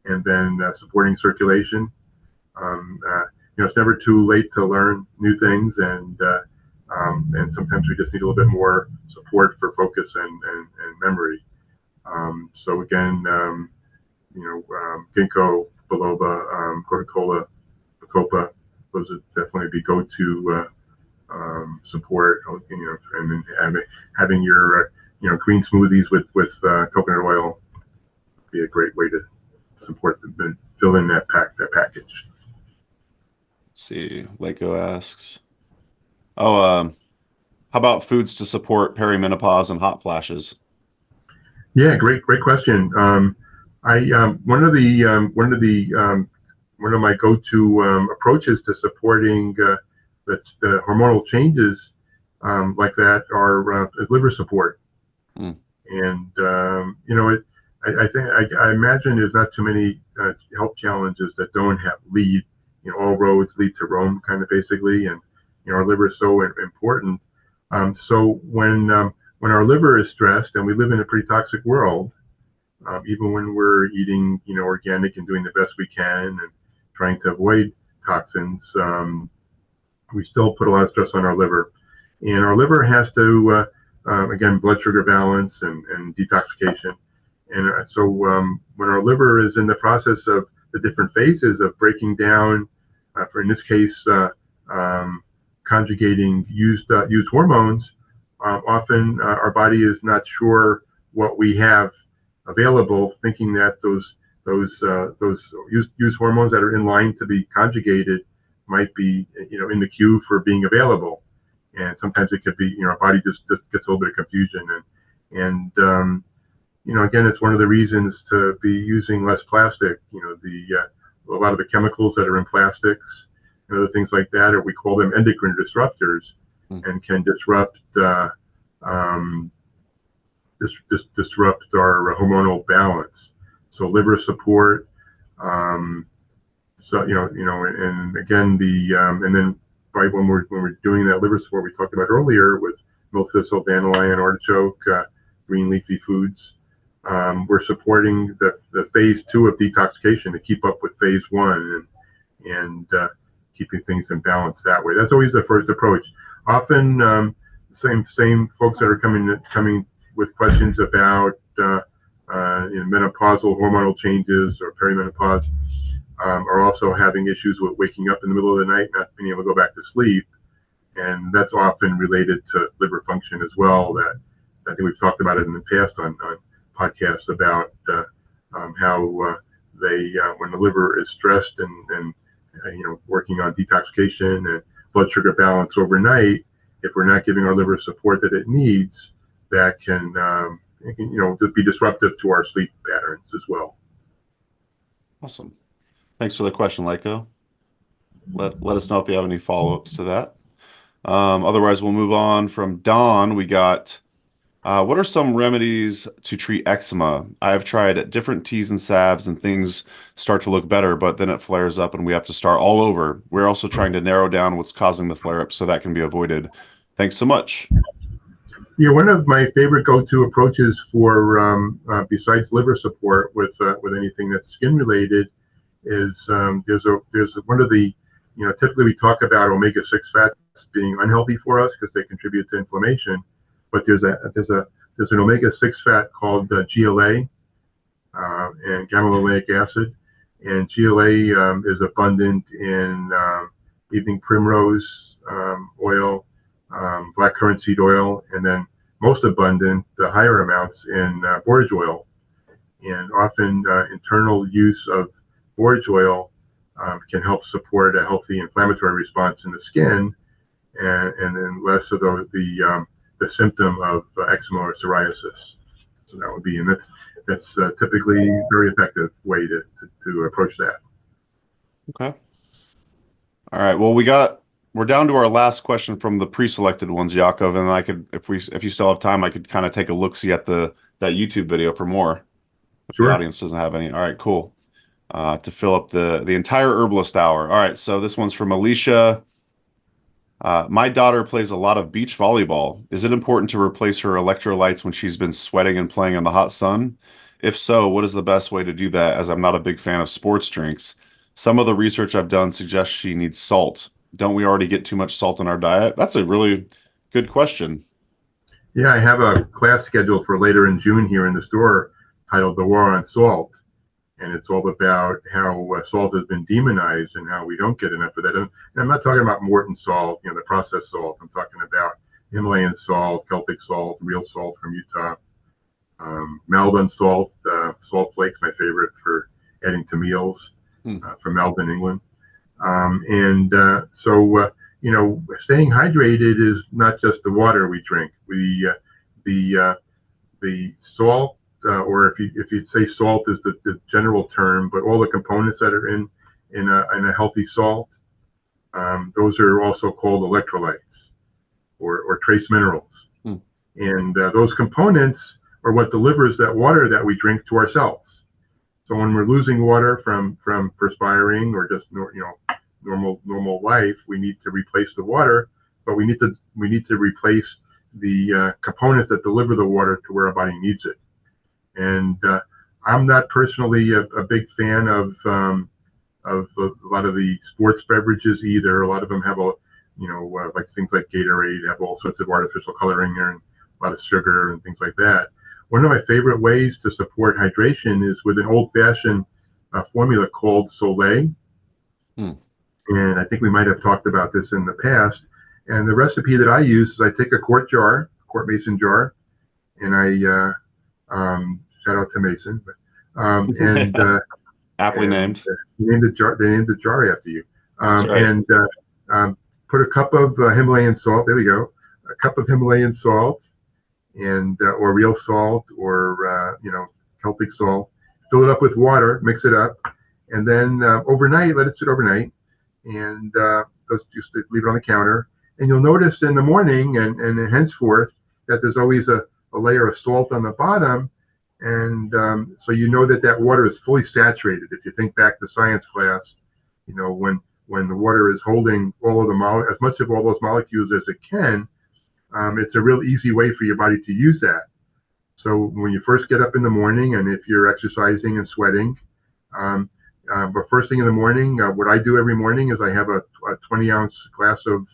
and then supporting circulation. It's never too late to learn new things, and sometimes we just need a little bit more support for focus and memory. So again, ginkgo biloba, Coca-Cola, bacopa, those would definitely be go-to support. And then having your green smoothies with coconut oil would be a great way to support fill in that package. Let's see, Lako asks, how about foods to support perimenopause and hot flashes? Yeah, great question. One of my go-to approaches to supporting the hormonal changes like that are liver support. And I imagine there's not too many health challenges that don't have lead. All roads lead to Rome, kind of basically, and our liver is so important. So when our liver is stressed, and we live in a pretty toxic world, even when we're eating organic and doing the best we can and trying to avoid toxins, we still put a lot of stress on our liver, and our liver has to again, blood sugar balance and detoxification. And so when our liver is in the process of the different phases of breaking down, for in this case, conjugating used hormones, often our body is not sure what we have available, thinking that those used hormones that are in line to be conjugated might be in the queue for being available. And sometimes it could be our body just gets a little bit of confusion, and again, it's one of the reasons to be using less plastic. A lot of the chemicals that are in plastics and other things like that, or we call them endocrine disruptors, and can disrupt disrupt our hormonal balance. So liver support, and again and then when we're doing that liver support we talked about earlier with milk thistle, dandelion, artichoke, green leafy foods. We're supporting the phase 2 of detoxification to keep up with phase 1 and keeping things in balance that way. That's always the first approach. Often same folks that are coming with questions about menopausal hormonal changes or perimenopause are also having issues with waking up in the middle of the night, not being able to go back to sleep, and that's often related to liver function as well. That I think we've talked about it in the past on podcasts about how when the liver is stressed and working on detoxification and blood sugar balance overnight, if we're not giving our liver support that it needs, that can be disruptive to our sleep patterns as well. Awesome. Thanks for the question, Lako. Let us know if you have any follow-ups to that. Otherwise, we'll move on. From Dawn, we got, what are some remedies to treat eczema? I have tried different teas and salves, and things start to look better, but then it flares up and we have to start all over. We're also trying to narrow down what's causing the flare-up so that can be avoided. Thanks so much. Yeah, one of my favorite go-to approaches for besides liver support with anything that's skin related is there's one of the, typically we talk about omega-6 fats being unhealthy for us because they contribute to inflammation, but there's an omega-6 fat called GLA and gamma linoleic acid, and GLA is abundant in evening primrose oil, black currant seed oil, and then most abundant, the higher amounts in borage oil. And often internal use of borage oil can help support a healthy inflammatory response in the skin, and then less of the symptom of eczema or psoriasis. So that would be, and that's typically a very effective way to approach that. Okay. All right. Well, we're down to our last question from the pre-selected ones, Yaakov, and I could, if you still have time, I could kind of take a look-see at that YouTube video for more. If Sure. the audience doesn't have any. All right, cool. To fill up the entire Herbalist Hour. All right, so this one's from Alicia. My daughter plays a lot of beach volleyball. Is it important to replace her electrolytes when she's been sweating and playing in the hot sun? If so, what is the best way to do that, as I'm not a big fan of sports drinks? Some of the research I've done suggests she needs salt. Don't we already get too much salt in our diet? That's a really good question. Yeah, I have a class scheduled for later in June here in the store titled The War on Salt. And it's all about how salt has been demonized and how we don't get enough of that. And I'm not talking about Morton salt, the processed salt. I'm talking about Himalayan salt, Celtic salt, real salt from Utah, Maldon salt, salt flakes, my favorite for adding to meals, from Maldon, England. So staying hydrated is not just the water we drink. The salt, or if you'd say salt is the general term, but all the components that are in a healthy salt, those are also called electrolytes or trace minerals. And those components are what delivers that water that we drink to our cells. So when we're losing water from perspiring or just normal life, we need to replace the water, but we need to replace the components that deliver the water to where our body needs it. And I'm not personally a big fan of a lot of the sports beverages either. A lot of them have like things like Gatorade have all sorts of artificial coloring and a lot of sugar and things like that. One of my favorite ways to support hydration is with an old-fashioned formula called Soleil. And I think we might have talked about this in the past. And the recipe that I use is I take a quart mason jar, and I shout out to Mason, and aptly named. They named the jar after you. That's right. And put a cup of Himalayan salt. There we go. A cup of Himalayan salt, and or real salt, or Celtic salt. Fill it up with water. Mix it up, and then overnight, let it sit overnight, and just leave it on the counter. And you'll notice in the morning and henceforth that there's always a layer of salt on the bottom, and so that water is fully saturated. If you think back to science class, when the water is holding all of as much of all those molecules as it can, it's a real easy way for your body to use that. So when you first get up in the morning, and if you're exercising and sweating, but first thing in the morning, what I do every morning is I have a 20-ounce glass of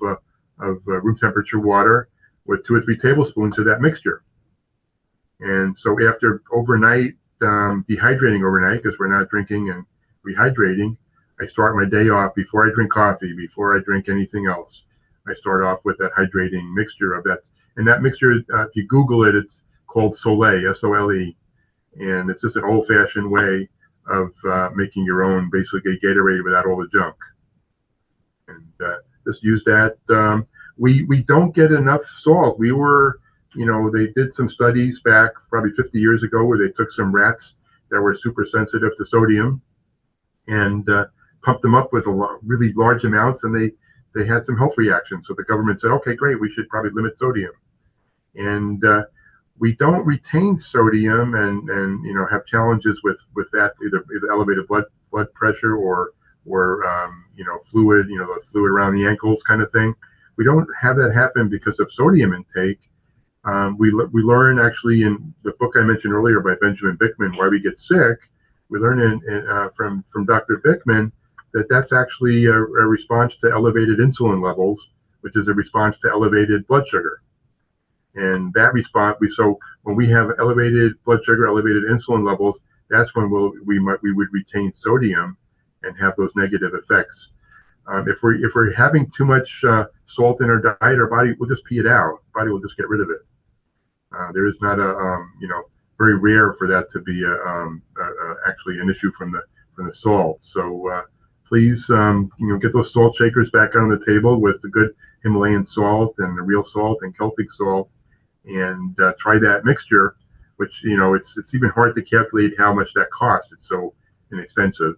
room temperature water with 2 or 3 tablespoons of that mixture. And so after overnight, dehydrating overnight, because we're not drinking and rehydrating, I start my day off before I drink coffee, before I drink anything else. I start off with that hydrating mixture of that. And that mixture, if you Google it, it's called Soleil, S-O-L-E. And it's just an old-fashioned way of making your own, basically, Gatorade without all the junk. And just use that. We don't get enough salt. We were... they did some studies back probably 50 years ago where they took some rats that were super sensitive to sodium and pumped them up with really large amounts, and they had some health reactions. So the government said, okay, great, we should probably limit sodium. And we don't retain sodium and have challenges with that, either elevated blood pressure or fluid, the fluid around the ankles kind of thing. We don't have that happen because of sodium intake. We learn actually in the book I mentioned earlier by Benjamin Bickman, Why We Get Sick. We learn from Dr. Bickman that that's actually a response to elevated insulin levels, which is a response to elevated blood sugar. And that response, so when we have elevated blood sugar, elevated insulin levels, that's when we would retain sodium and have those negative effects. If we're having too much salt in our diet, our body will just pee it out. Body will just get rid of it. There is not a very rare for that to be actually an issue from the salt. So please get those salt shakers back on the table with the good Himalayan salt and the real salt and Celtic salt, and try that mixture. Which it's even hard to calculate how much that costs. It's so inexpensive,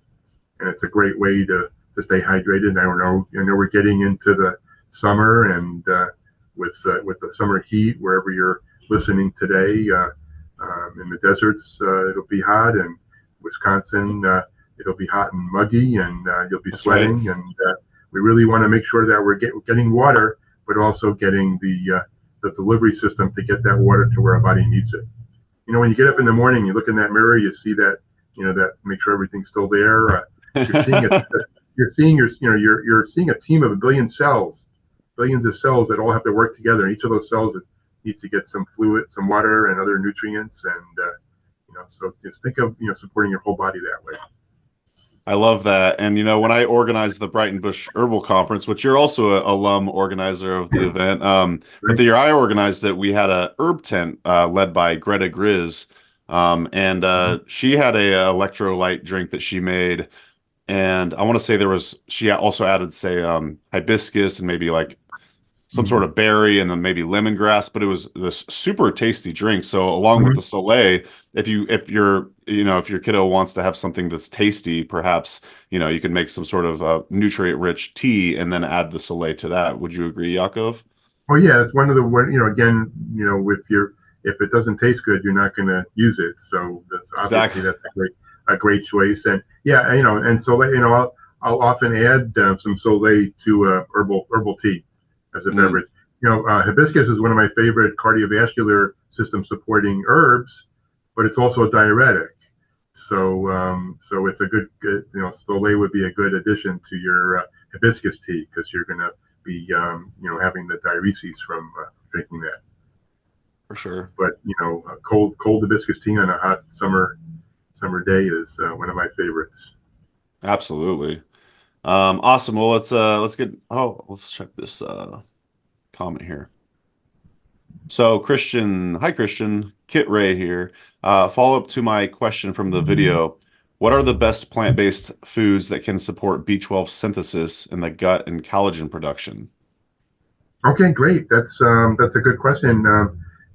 and it's a great way to stay hydrated. I know we're getting into the summer, and with the summer heat, wherever you're listening today, in the deserts, it'll be hot, and Wisconsin, it'll be hot and muggy, and you'll be sweating. Right. And we really want to make sure that we're getting water, but also getting the delivery system to get that water to where our body needs it. When you get up in the morning, you look in that mirror, you see that, that make sure everything's still there. You're seeing you're seeing a team of a billion cells, billions of cells that all have to work together. And each of those cells needs to get some fluid, some water, and other nutrients. And so just think of supporting your whole body that way. I love that. And when I organized the Brighton Bush Herbal Conference, which you're also an alum organizer of the event, but the year I organized it, we had a herb tent led by Greta Grizz, and she had a electrolyte drink that she made, and I want to say she also added, say, hibiscus and maybe like some sort of berry and then maybe lemongrass, but it was this super tasty drink. So along with the Soleil, if your kiddo wants to have something that's tasty, perhaps, you can make some sort of nutrient-rich tea and then add the Soleil to that. Would you agree, Yaakov? Oh yeah, it's one of the again, if it doesn't taste good, you're not going to use it. So that's obviously that's a great choice. And yeah, and Soleil, I'll often add some Soleil to herbal tea as a beverage. Hibiscus is one of my favorite cardiovascular system supporting herbs, but it's also a diuretic. So it's a good Soleil would be a good addition to your hibiscus tea, because you're going to be having the diureses from drinking that. For sure. But cold hibiscus tea on a hot summer day is one of my favorites. Absolutely. Awesome. Well, let's check this comment here. So hi Christian, Kit Ray here. Follow up to my question from the video. What are the best plant-based foods that can support B12 synthesis in the gut and collagen production? Okay, great. That's a good question.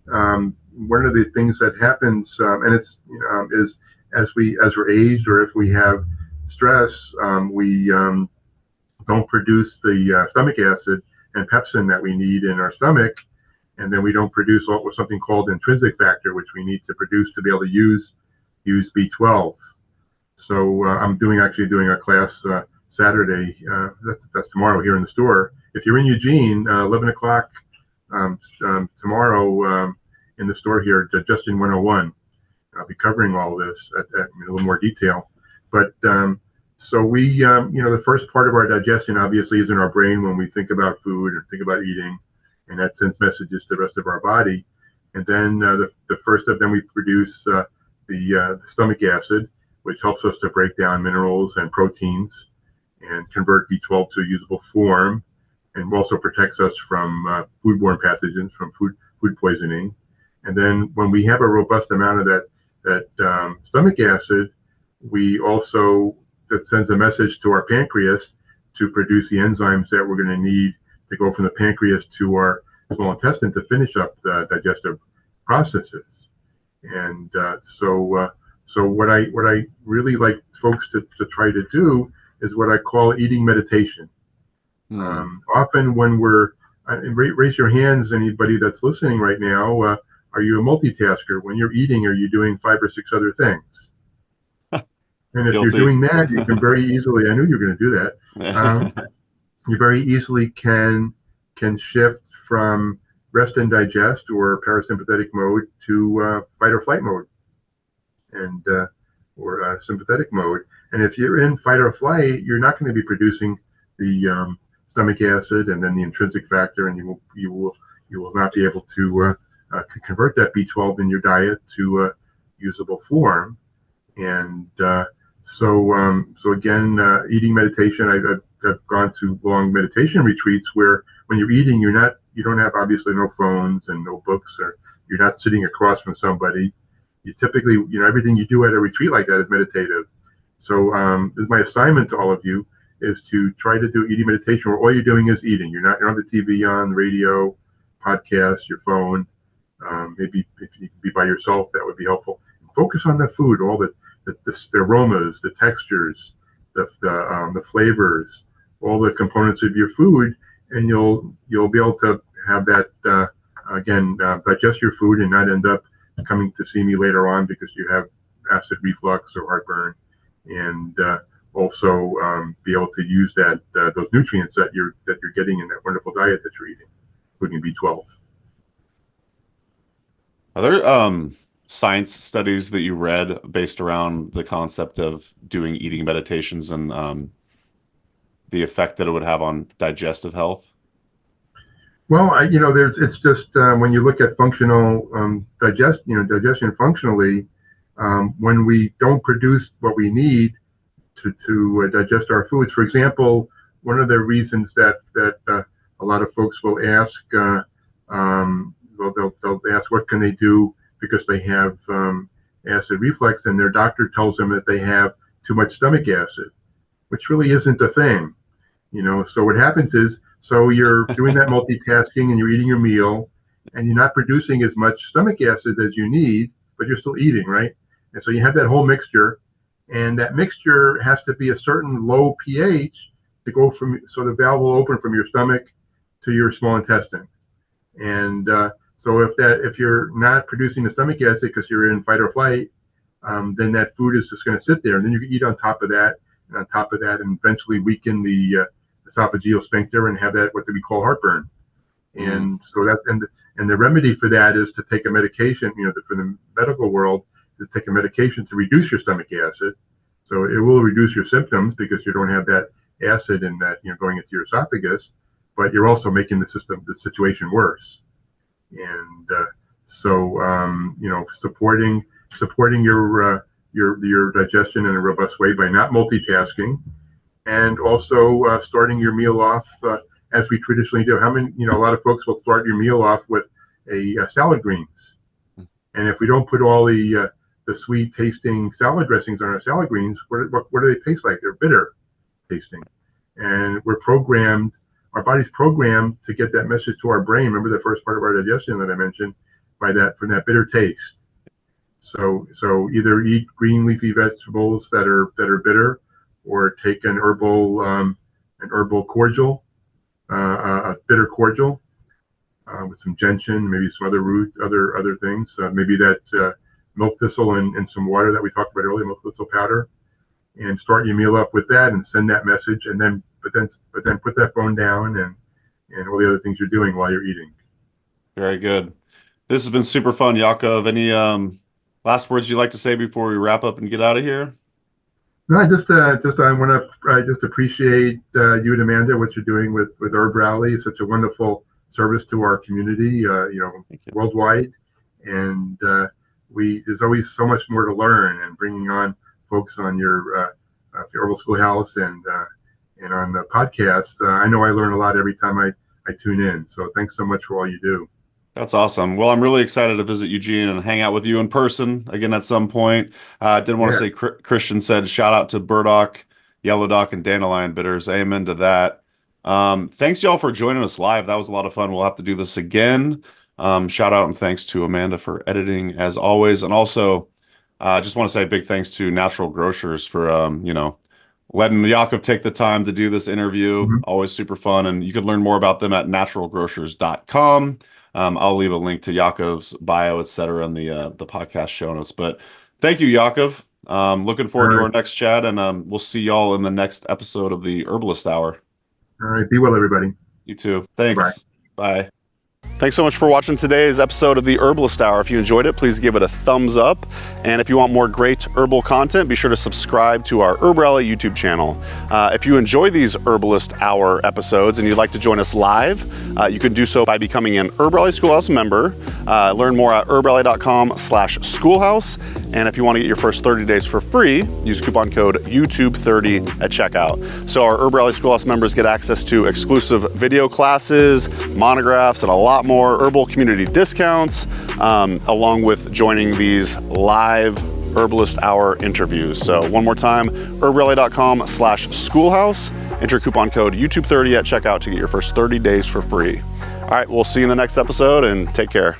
One of the things that happens, and it's is as we're aged, or if we have stress, we don't produce the stomach acid and pepsin that we need in our stomach, and then we don't produce something called intrinsic factor, which we need to produce to be able to use B12. So I'm actually doing a class Saturday. That's tomorrow here in the store. If you're in Eugene, 11 o'clock tomorrow in the store here, Justin 101. I'll be covering all this in a little more detail. But so we, the first part of our digestion obviously is in our brain when we think about food or think about eating, and that sends messages to the rest of our body. And then the first of them, we produce the stomach acid, which helps us to break down minerals and proteins and convert B12 to a usable form, and also protects us from foodborne pathogens, from food poisoning. And then when we have a robust amount of that stomach acid, that sends a message to our pancreas to produce the enzymes that we're going to need to go from the pancreas to our small intestine to finish up the digestive processes. And so what I really like folks to try to do is what I call eating meditation. Often when raise your hands, anybody that's listening right now, are you a multitasker? When you're eating, are you doing 5 or 6 other things? And if you're doing that, you can very easily, I knew you were going to do that. You very easily can shift from rest and digest or parasympathetic mode to fight or flight mode, and or sympathetic mode. And if you're in fight or flight, you're not going to be producing the stomach acid and then the intrinsic factor, and you will not be able to convert that B12 in your diet to usable form. And so again, eating meditation. I've gone to long meditation retreats where when you're eating, you don't have obviously no phones and no books, or you're not sitting across from somebody. You typically, everything you do at a retreat like that is meditative. So this is my assignment to all of you, is to try to do eating meditation where all you're doing is eating. You're not on the TV, on the radio, podcast, your phone. Maybe if you can be by yourself, that would be helpful. Focus on the food, all the aromas, the textures, the flavors, all the components of your food, and you'll be able to have that digest your food and not end up coming to see me later on because you have acid reflux or heartburn, and also be able to use those nutrients that you're getting in that wonderful diet that you're eating, including B12. Are there science studies that you read based around the concept of doing eating meditations and the effect that it would have on digestive health? Well, it's just when you look at functional digestion functionally, when we don't produce what we need to digest our foods. For example, one of the reasons that a lot of folks will ask, they'll ask what can they do because they have acid reflux, and their doctor tells them that they have too much stomach acid, which really isn't a thing. So what happens is, so you're doing that multitasking and you're eating your meal and you're not producing as much stomach acid as you need, but you're still eating, right? And so you have that whole mixture, and that mixture has to be a certain low pH to go so the valve will open from your stomach to your small intestine. And so if you're not producing the stomach acid because you're in fight or flight, then that food is just going to sit there, and then you can eat on top of that, and eventually weaken the esophageal sphincter and have that what we call heartburn. And so and the remedy for that is to take a medication. For the medical world, to take a medication to reduce your stomach acid. So it will reduce your symptoms because you don't have that acid in that going into your esophagus, but you're also making the situation worse. And supporting your digestion in a robust way by not multitasking, and also starting your meal off as we traditionally do. A lot of folks will start your meal off with a salad greens, and if we don't put all the sweet tasting salad dressings on our salad greens, what do they taste like? They're bitter tasting, and our body's programmed to get that message to our brain. Remember the first part of our digestion that I mentioned, from that bitter taste. So either eat green leafy vegetables that are bitter, or take an herbal cordial, a bitter cordial with some gentian, maybe some other root, other things, maybe that milk thistle and some water that we talked about earlier, milk thistle powder, and start your meal up with that and send that message, and then put that phone down and all the other things you're doing while you're eating. Very good. This has been super fun, Yaakov. Any last words you'd like to say before we wrap up and get out of here? No, I want to appreciate you and Amanda, what you're doing with HerbRally. It's such a wonderful service to our community, worldwide, and there's always so much more to learn. And bringing on folks on your Herbal Schoolhouse and on the podcast, I know I learn a lot every time I tune in. So thanks so much for all you do. That's awesome. Well, I'm really excited to visit Eugene and hang out with you in person again at some point. I did want to say, Christian said, shout out to burdock, yellow dock, and dandelion bitters. Amen to that. Thanks y'all for joining us live. That was a lot of fun. We'll have to do this again. Shout out and thanks to Amanda for editing as always. And also, just want to say a big thanks to Natural Grocers for, letting Yaakov take the time to do this interview. Mm-hmm. Always super fun. And you can learn more about them at naturalgrocers.com. I'll leave a link to Yaakov's bio, etc. in the podcast show notes. But thank you, Yaakov. Looking forward to our next chat, and we'll see y'all in the next episode of the Herbalist Hour. All right. Be well, everybody. You too. Thanks. Bye. Thanks so much for watching today's episode of the Herbalist Hour. If you enjoyed it, please give it a thumbs up. And if you want more great herbal content, be sure to subscribe to our HerbRally YouTube channel. If you enjoy these Herbalist Hour episodes and you'd like to join us live, you can do so by becoming an HerbRally Schoolhouse member. Learn more at herbality.com/schoolhouse. And if you want to get your first 30 days for free, use coupon code YouTube30 at checkout. So our HerbRally Schoolhouse members get access to exclusive video classes, monographs, and a lot more herbal community discounts, along with joining these live Herbalist Hour interviews. So one more time, herbality.com/schoolhouse. Enter coupon code YouTube30 at checkout to get your first 30 days for free. All right, we'll see you in the next episode, and take care.